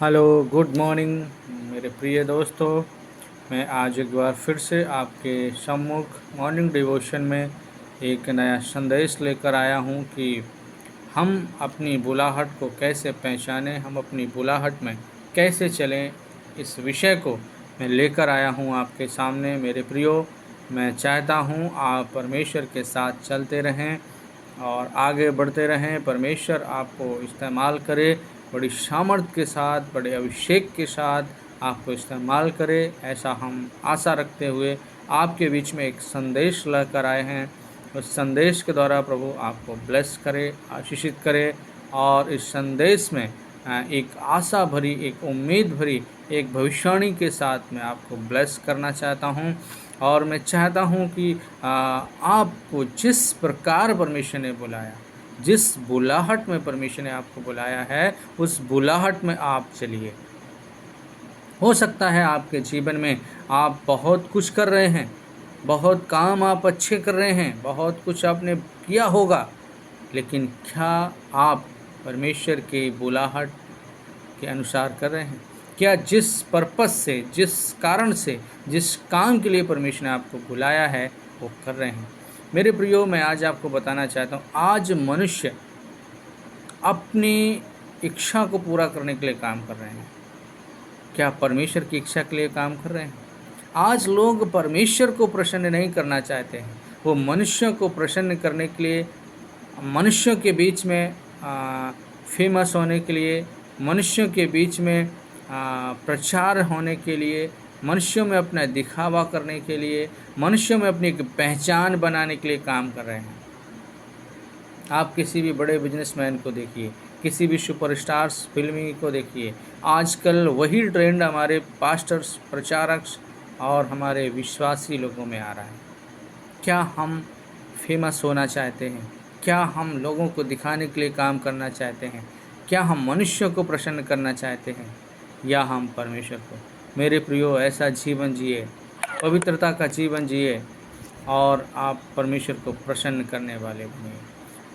Hello, good morning मेरे प्रिय दोस्तों। मैं आज एक बार फिर से आपके सम्मुख मॉर्निंग डिवोशन में एक नया संदेश लेकर आया हूं कि हम अपनी बुलाहट को कैसे पहचानें, हम अपनी बुलाहट में कैसे चलें। इस विषय को मैं लेकर आया हूं आपके सामने मेरे प्रियो। मैं चाहता हूं आप परमेश्वर के साथ चलते रहें और आगे बढ़ते रहें। परमेश्वर आपको इस्तेमाल करे, बड़ी सामर्थ के साथ, बड़े अभिषेक के साथ आपको इस्तेमाल करे, ऐसा हम आशा रखते हुए आपके बीच में एक संदेश लेकर आए हैं। उस संदेश के द्वारा प्रभु आपको ब्लेस करे, आशीषित करे और इस संदेश में एक आशा भरी, एक उम्मीद भरी, एक भविष्यवाणी के साथ मैं आपको ब्लेस करना चाहता हूं। और मैं चाहता हूं कि आपको जिस प्रकार परमेश्वर ने बुलाया, जिस बुलाहट में परमेश्वर ने आपको बुलाया है, उस बुलाहट में आप चलिए। हो सकता है आपके जीवन में आप बहुत कुछ कर रहे हैं, बहुत काम आप अच्छे कर रहे हैं, बहुत कुछ आपने किया होगा, लेकिन क्या आप परमेश्वर की बुलाहट के अनुसार कर रहे हैं? क्या जिस पर्पस से, जिस कारण से, जिस काम के लिए परमेश्वर ने आपको बुलाया है, वो कर रहे हैं? मेरे प्रियो, मैं आज आपको बताना चाहता हूँ, आज मनुष्य अपनी इच्छा को पूरा करने के लिए काम कर रहे हैं। क्या परमेश्वर की इच्छा के लिए काम कर रहे हैं? आज लोग परमेश्वर को प्रसन्न नहीं करना चाहते हैं, वो मनुष्यों को प्रसन्न करने के लिए, मनुष्यों के बीच में फेमस होने के लिए, मनुष्यों के बीच में प्रचार होने के लिए, मनुष्यों में अपना दिखावा करने के लिए, मनुष्यों में अपनी एक पहचान बनाने के लिए काम कर रहे हैं। आप किसी भी बड़े बिजनेसमैन को देखिए, किसी भी सुपरस्टार्स फिल्मी को देखिए, आजकल वही ट्रेंड हमारे पास्टर्स, प्रचारक और हमारे विश्वासी लोगों में आ रहा है। क्या हम फेमस होना चाहते हैं? क्या हम लोगों को दिखाने के लिए काम करना चाहते हैं? क्या हम मनुष्यों को प्रसन्न करना चाहते हैं या हम परमेश्वर को? मेरे प्रियो, ऐसा जीवन जिए, पवित्रता का जीवन जिए और आप परमेश्वर को प्रसन्न करने वाले बनिए।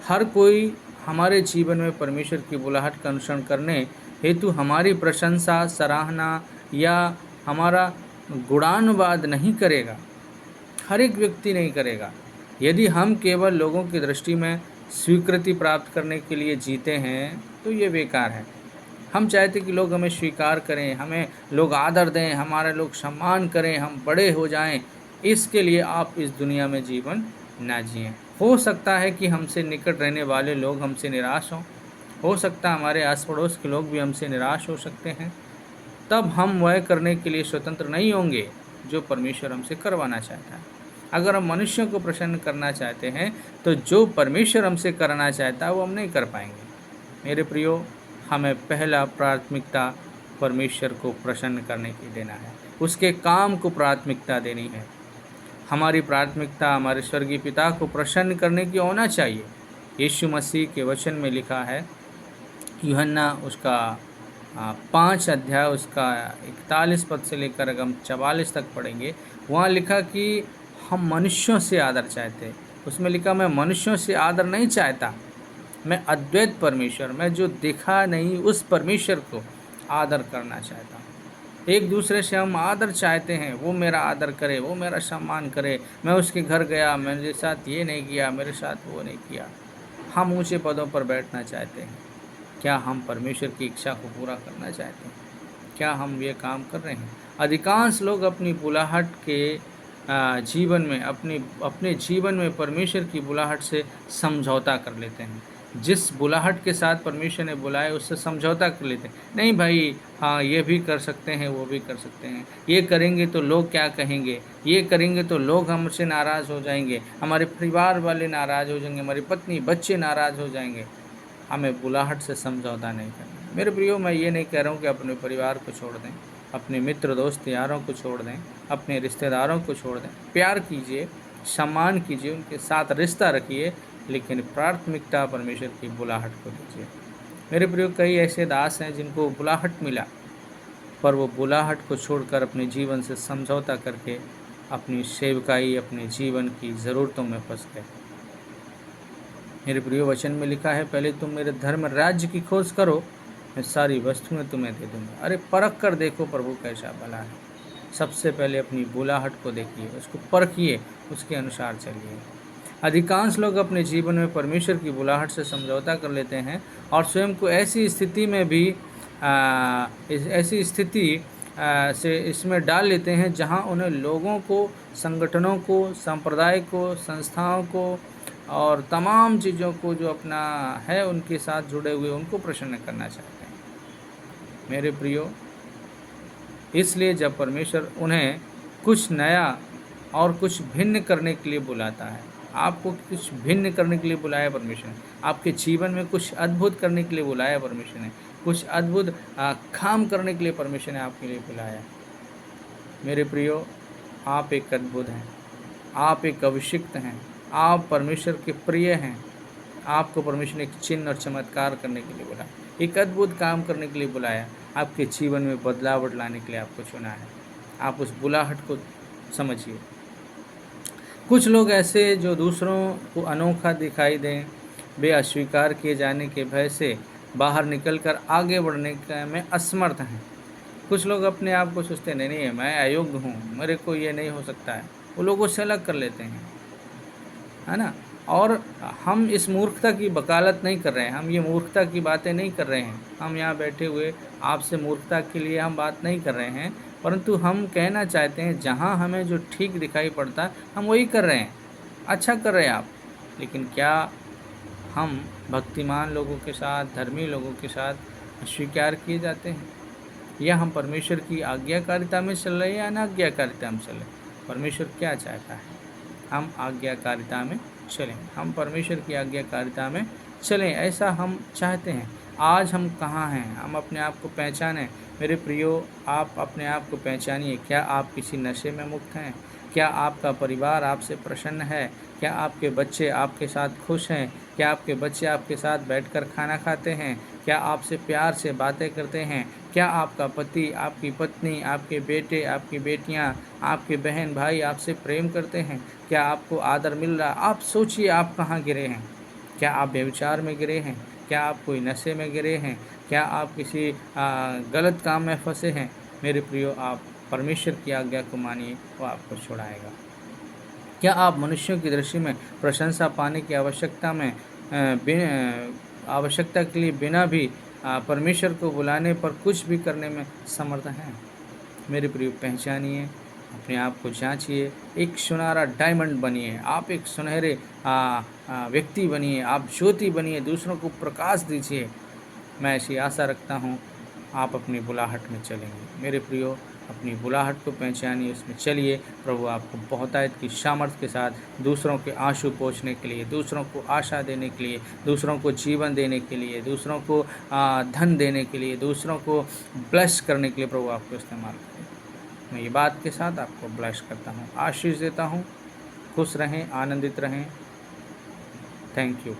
हर कोई हमारे जीवन में परमेश्वर की बुलाहट का अनुसरण करने हेतु हमारी प्रशंसा, सराहना या हमारा गुणानुवाद नहीं करेगा। हर एक व्यक्ति नहीं करेगा। यदि हम केवल लोगों की दृष्टि में स्वीकृति प्राप्त करने के लिए जीते हैं तो ये बेकार है। हम चाहते कि लोग हमें स्वीकार करें, हमें लोग आदर दें, हमारे लोग सम्मान करें, हम बड़े हो जाएं। इसके लिए आप इस दुनिया में जीवन ना जिएं। हो सकता है कि हमसे निकट रहने वाले लोग हमसे निराश हों, हो सकता है हमारे आस पड़ोस के लोग भी हमसे निराश हो सकते हैं। तब हम वह करने के लिए स्वतंत्र नहीं होंगे जो परमेश्वर हमसे करवाना चाहता है। अगर हम मनुष्यों को प्रसन्न करना चाहते हैं तो जो परमेश्वर हमसे करना चाहता है वो हम नहीं कर पाएंगे। मेरे प्रियो, हमें पहला प्राथमिकता परमेश्वर को प्रसन्न करने की देना है, उसके काम को प्राथमिकता देनी है। हमारी प्राथमिकता हमारे स्वर्गीय पिता को प्रसन्न करने की होना चाहिए। यीशु मसीह के वचन में लिखा है, यूहन्ना उसका 5 अध्याय उसका 41 पद से लेकर अगर हम 44 तक पढ़ेंगे, वहाँ लिखा कि हम मनुष्यों से आदर चाहते हैं। उसमें लिखा, मैं मनुष्यों से आदर नहीं चाहता, मैं अद्वैत परमेश्वर, मैं जो दिखा नहीं उस परमेश्वर को आदर करना चाहता हूँ। एक दूसरे से हम आदर चाहते हैं, वो मेरा आदर करे, वो मेरा सम्मान करे। मैं उसके घर गया, मेरे साथ ये नहीं किया, मेरे साथ वो नहीं किया। हम ऊंचे पदों पर बैठना चाहते हैं। क्या हम परमेश्वर की इच्छा को पूरा करना चाहते हैं? क्या हम ये काम कर रहे हैं? अधिकांश लोग अपनी बुलाहट के जीवन में, अपने जीवन में परमेश्वर की बुलाहट से समझौता कर लेते हैं। जिस बुलाहट के साथ परमेश्वर ने बुलाया उससे समझौता कर लेते हैं। नहीं भाई, हाँ ये भी कर सकते हैं, वो भी कर सकते हैं, ये करेंगे तो लोग क्या कहेंगे, ये करेंगे तो लोग हमसे नाराज़ हो जाएंगे, हमारे परिवार वाले नाराज़ हो जाएंगे, हमारी पत्नी बच्चे नाराज़ हो जाएंगे। हमें बुलाहट से समझौता नहीं करना। मेरे प्रियो, मैं ये नहीं कह रहा हूँ कि अपने परिवार को छोड़ दें, अपने मित्र दोस्त यारों को छोड़ दें, अपने रिश्तेदारों को छोड़ दें। प्यार कीजिए, सम्मान कीजिए, उनके साथ रिश्ता रखिए, लेकिन प्राथमिकता परमेश्वर की बुलाहट को दीजिए। मेरे प्रियो, कई ऐसे दास हैं जिनको बुलाहट मिला, पर वो बुलाहट को छोड़कर अपने जीवन से समझौता करके अपनी सेवकाई, अपने जीवन की ज़रूरतों में फंस गए। मेरे प्रिय, वचन में लिखा है, पहले तुम मेरे धर्म राज्य की खोज करो मैं सारी वस्तुएं तुम्हें दे दूंगा। अरे परख कर देखो प्रभु कैसा भला है। सबसे पहले अपनी बुलाहट को देखिए, उसको परखिए, उसके अनुसार चलिए। अधिकांश लोग अपने जीवन में परमेश्वर की बुलाहट से समझौता कर लेते हैं और स्वयं को ऐसी स्थिति में भी ऐसी स्थिति से इसमें डाल लेते हैं जहां उन्हें लोगों को, संगठनों को, संप्रदाय को, संस्थाओं को और तमाम चीज़ों को जो अपना है उनके साथ जुड़े हुए उनको प्रसन्न करना चाहते हैं। मेरे प्रियो, इसलिए जब परमेश्वर उन्हें कुछ नया और कुछ भिन्न करने के लिए बुलाता है, आपको कुछ भिन्न करने के लिए बुलाया परमेश्वर ने, आपके जीवन में कुछ अद्भुत करने के लिए बुलाया परमेश्वर ने, कुछ अद्भुत काम करने के लिए परमेश्वर ने आपके लिए बुलाया। मेरे प्रियो, आप एक अद्भुत हैं, आप एक अभिषिक्त हैं, आप परमेश्वर के प्रिय हैं। आपको परमेश्वर ने एक चिन्ह और चमत्कार करने के लिए बुलाया, एक अद्भुत काम करने के लिए बुलाया, आपके जीवन में बदलाव लाने के लिए आपको चुना है। आप उस बुलाहट को समझिए। कुछ लोग ऐसे जो दूसरों को अनोखा दिखाई दें, वे अस्वीकार किए जाने के भय से बाहर निकलकर आगे बढ़ने में असमर्थ हैं। कुछ लोग अपने आप को सोचते नहीं नहीं मैं अयोग्य हूँ, मेरे को ये नहीं हो सकता है, वो लोगों से अलग कर लेते हैं, है ना। और हम इस मूर्खता की वकालत नहीं कर रहे हैं, हम ये मूर्खता की बातें नहीं कर रहे हैं। हम यहाँ बैठे हुए आपसे मूर्खता के लिए हम बात नहीं कर रहे हैं, परंतु हम कहना चाहते हैं जहाँ हमें जो ठीक दिखाई पड़ता है हम वही कर रहे हैं। अच्छा कर रहे हैं आप, लेकिन क्या हम भक्तिमान लोगों के साथ, धर्मी लोगों के साथ स्वीकार किए जाते हैं, या हम परमेश्वर की आज्ञाकारिता में चल रहे हैं या अनाज्ञाकारिता में चल रहे हैं? परमेश्वर क्या चाहता है? हम आज्ञाकारिता में चलें, हम परमेश्वर की आज्ञाकारिता में चलें, ऐसा हम चाहते हैं। आज हम कहाँ हैं, हम अपने आप को पहचानें। मेरे प्रियो, आप अपने आप को पहचानिए। क्या आप किसी नशे में मुक्त हैं? क्या आपका परिवार आपसे प्रसन्न है? क्या आपके बच्चे आपके साथ खुश हैं? क्या आपके बच्चे आपके साथ बैठकर खाना खाते हैं? क्या आपसे प्यार से बातें करते हैं? क्या आपका पति, आपकी पत्नी, आपके बेटे, आपकी बेटियां, आपके बहन भाई आपसे प्रेम करते हैं? क्या आपको आदर मिल रहा? आप सोचिए, आप कहाँ गिरे हैं? क्या आप व्यभिचार में गिरे हैं? क्या आप कोई नशे में गिरे हैं? क्या आप किसी गलत काम में फंसे हैं? मेरे प्रियो, आप परमेश्वर की आज्ञा को मानिए, वो आपको छुड़ाएगा। क्या आप मनुष्यों की दृष्टि में प्रशंसा पाने की आवश्यकता के लिए बिना भी परमेश्वर को बुलाने पर कुछ भी करने में समर्थ हैं? मेरे प्रिय, पहचानिए, अपने आप को जांचिए, एक सुनहरा डायमंड बनिए, आप एक सुनहरे व्यक्ति बनिए, आप ज्योति बनिए, दूसरों को प्रकाश दीजिए। मैं ऐसी आशा रखता हूँ आप अपनी बुलाहट में चलेंगे। मेरे प्रियो, अपनी बुलाहट को पहचानिए, उसमें चलिए। प्रभु आपको बहुतायत की सामर्थ्य के साथ दूसरों के आंसू पोंछने के लिए, दूसरों को आशा देने के लिए, दूसरों को जीवन देने के लिए, दूसरों को धन देने के लिए, दूसरों को ब्लेस करने के लिए प्रभु आपको इस्तेमाल करें। मैं ये बात के साथ आपको ब्लेस करता हूँ, आशीष देता हूँ। खुश रहें, आनंदित रहें। Thank you.